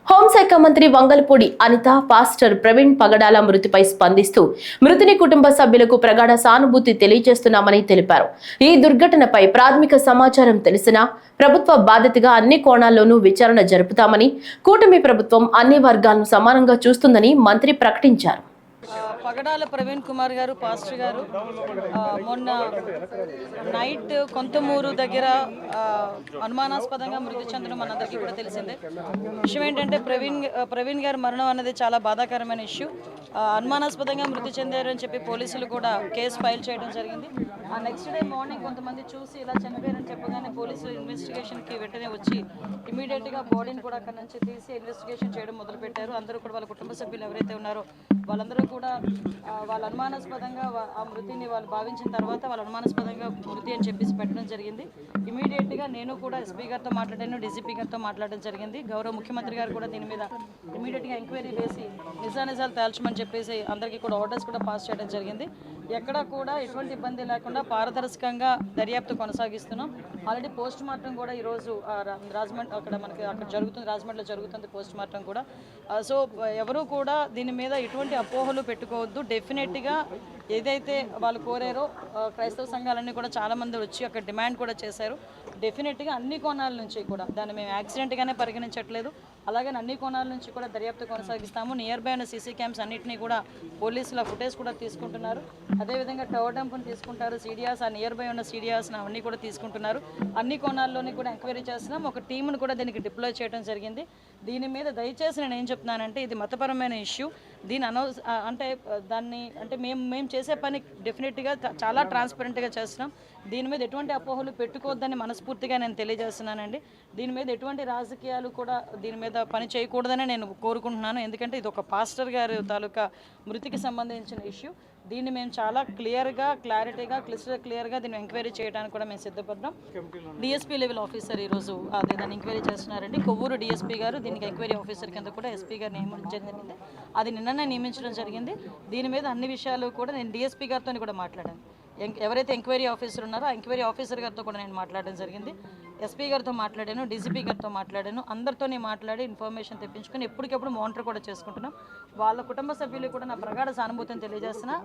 హోంశాఖ మంత్రి వంగల్పూడి అనిత పాస్టర్ ప్రవీణ్ పగడాల మృతిపై స్పందిస్తూ మృతుని కుటుంబ సభ్యులకు ప్రగాఢ సానుభూతి తెలియజేస్తున్నామని తెలిపారు. ఈ దుర్ఘటనపై ప్రాథమిక సమాచారం తెలిసినా ప్రభుత్వ బాధ్యతగా అన్ని కోణాల్లోనూ విచారణ జరుపుతామని, కూటమి ప్రభుత్వం అన్ని వర్గాలను సమానంగా చూస్తుందని మంత్రి ప్రకటించారు. పగడాల ప్రవీణ్ కుమార్ గారు పాస్టర్ గారు మొన్న నైట్ కొంతమూరు దగ్గర అనుమానాస్పదంగా మృతి చెందడం మనందరికీ కూడా తెలిసిందే. విషయం ఏంటంటే ప్రవీణ్ గారు మరణం అన్నది చాలా బాధాకరమైన ఇష్యూ. అనుమానాస్పదంగా మృతి చెందారు అని చెప్పి పోలీసులు కూడా కేసు ఫైల్ చేయడం జరిగింది. ఆ నెక్స్ట్ డే మార్నింగ్ కొంతమంది చూసి ఇలా చనిపోయారని చెప్పగానే పోలీసులు ఇన్వెస్టిగేషన్కి వెంటనే వచ్చి ఇమీడియట్గా బాడీని కూడా అక్కడ నుంచి తీసి ఇన్వెస్టిగేషన్ చేయడం మొదలుపెట్టారు. అందరూ కూడా వాళ్ళ కుటుంబ సభ్యులు ఎవరైతే ఉన్నారో వాళ్ళందరూ కూడా వాళ్ళ అనుమానాస్పదంగా ఆ మృతిని వాళ్ళు భావించిన తర్వాత వాళ్ళ అనుమానాస్పదంగా మృతి అని చెప్పేసి పెట్టడం జరిగింది. ఇమీడియట్గా నేను కూడా ఎస్పీ గారితో మాట్లాడాను, డీజీపీ గారితో మాట్లాడడం జరిగింది. గౌరవ ముఖ్యమంత్రి గారు కూడా దీని మీద ఇమీడియట్గా ఎంక్వైరీ వేసి నిజానిజాలు తేల్చమని చెప్పేసి అందరికీ కూడా ఆర్డర్స్ కూడా పాస్ చేయడం జరిగింది. ఎక్కడా కూడా ఎటువంటి ఇబ్బంది లేకుండా పారదర్శకంగా దర్యాప్తు కొనసాగిస్తున్నాం. ఆల్రెడీ పోస్ట్ మార్టం కూడా ఈరోజు రాజమండ్రి అక్కడ జరుగుతుంది, రాజమండ్రిలో జరుగుతుంది పోస్ట్ మార్టం కూడా. సో ఎవరు కూడా దీని మీద ఎటువంటి అపోహలు పెట్టుకోవద్దు. డెఫినెట్గా ఏదైతే వాళ్ళు కోరారో క్రైస్తవ సంఘాలన్నీ కూడా చాలామంది వచ్చి అక్కడ డిమాండ్ కూడా చేశారు. డెఫినెట్గా అన్ని కోణాల నుంచి కూడా దాన్ని మేము యాక్సిడెంట్గానే పరిగణించట్లేదు. అలాగే అన్ని కోణాల నుంచి కూడా దర్యాప్తు కొనసాగిస్తాము. నియర్ బై ఉన్న సీసీ క్యామ్స్ అన్నింటినీ కూడా పోలీసుల ఫుటేజ్ కూడా తీసుకుంటున్నారు. అదేవిధంగా టవర్ డంప్ని తీసుకుంటారు, సీడియాస్ ఆ నియర్ బై ఉన్న సీడియాస్ అవన్నీ కూడా తీసుకుంటున్నారు. అన్ని కోణాల్లోని కూడా ఎంక్వైరీ చేస్తున్నాం. ఒక టీంను కూడా దీనికి డిప్లాయ్ చేయడం జరిగింది. దీని మీద దయచేసి నేను ఏం చెప్తున్నానంటే ఇది మతపరమైన ఇష్యూ. దీని మేము చేసే పని డెఫినెట్గా చాలా ట్రాన్స్పరెంట్గా చేస్తున్నాం. దీని మీద ఎటువంటి అపోహలు పెట్టుకోవద్దని మనస్ఫూర్తిగా నేను తెలియజేస్తున్నానండి. దీని మీద ఎటువంటి రాజకీయాలు కూడా దీని మీద పని చేయకూడదని నేను కోరుకుంటున్నాను. ఎందుకంటే ఇది ఒక పాస్టర్ గారి తాలూకా మృతికి సంబంధించిన ఇష్యూ. దీన్ని మేము చాలా క్లారిటీగా క్లియర్గా దీన్ని ఎంక్వైరీ చేయడానికి కూడా మేము సిద్ధపడ్డాం. డిఎస్పీ లెవెల్ ఆఫీసర్ ఈరోజు దాన్ని ఎంక్వైరీ చేస్తున్నారండి. కొవ్వూరు డిఎస్పీ గారు దీనికి ఎంక్వైరీ ఆఫీసర్ కింద కూడా ఎస్పీ గారు నియమించడం జరిగింది. అది నిన్ననే నియమించడం జరిగింది. దీని మీద అన్ని విషయాలు కూడా నేను డిఎస్పీ గారితో కూడా మాట్లాడాను. ఎవరైతే ఎంక్వైరీ ఆఫీసర్ ఉన్నారో ఆ ఎంక్వైరీ ఆఫీసర్ గారితో కూడా నేను మాట్లాడడం జరిగింది. ఎస్పీ గారితో మాట్లాడాను, డీజీపీ గారితో మాట్లాడాను. అందరితోనే మాట్లాడి ఇన్ఫర్మేషన్ తెప్పించుకొని ఎప్పటికెప్పుడు మానిటర్ కూడా చేసుకుంటున్నాం. వాళ్ళ కుటుంబ సభ్యులు కూడా నా ప్రగాఢ సానుభూతిని తెలియజేస్తున్నా.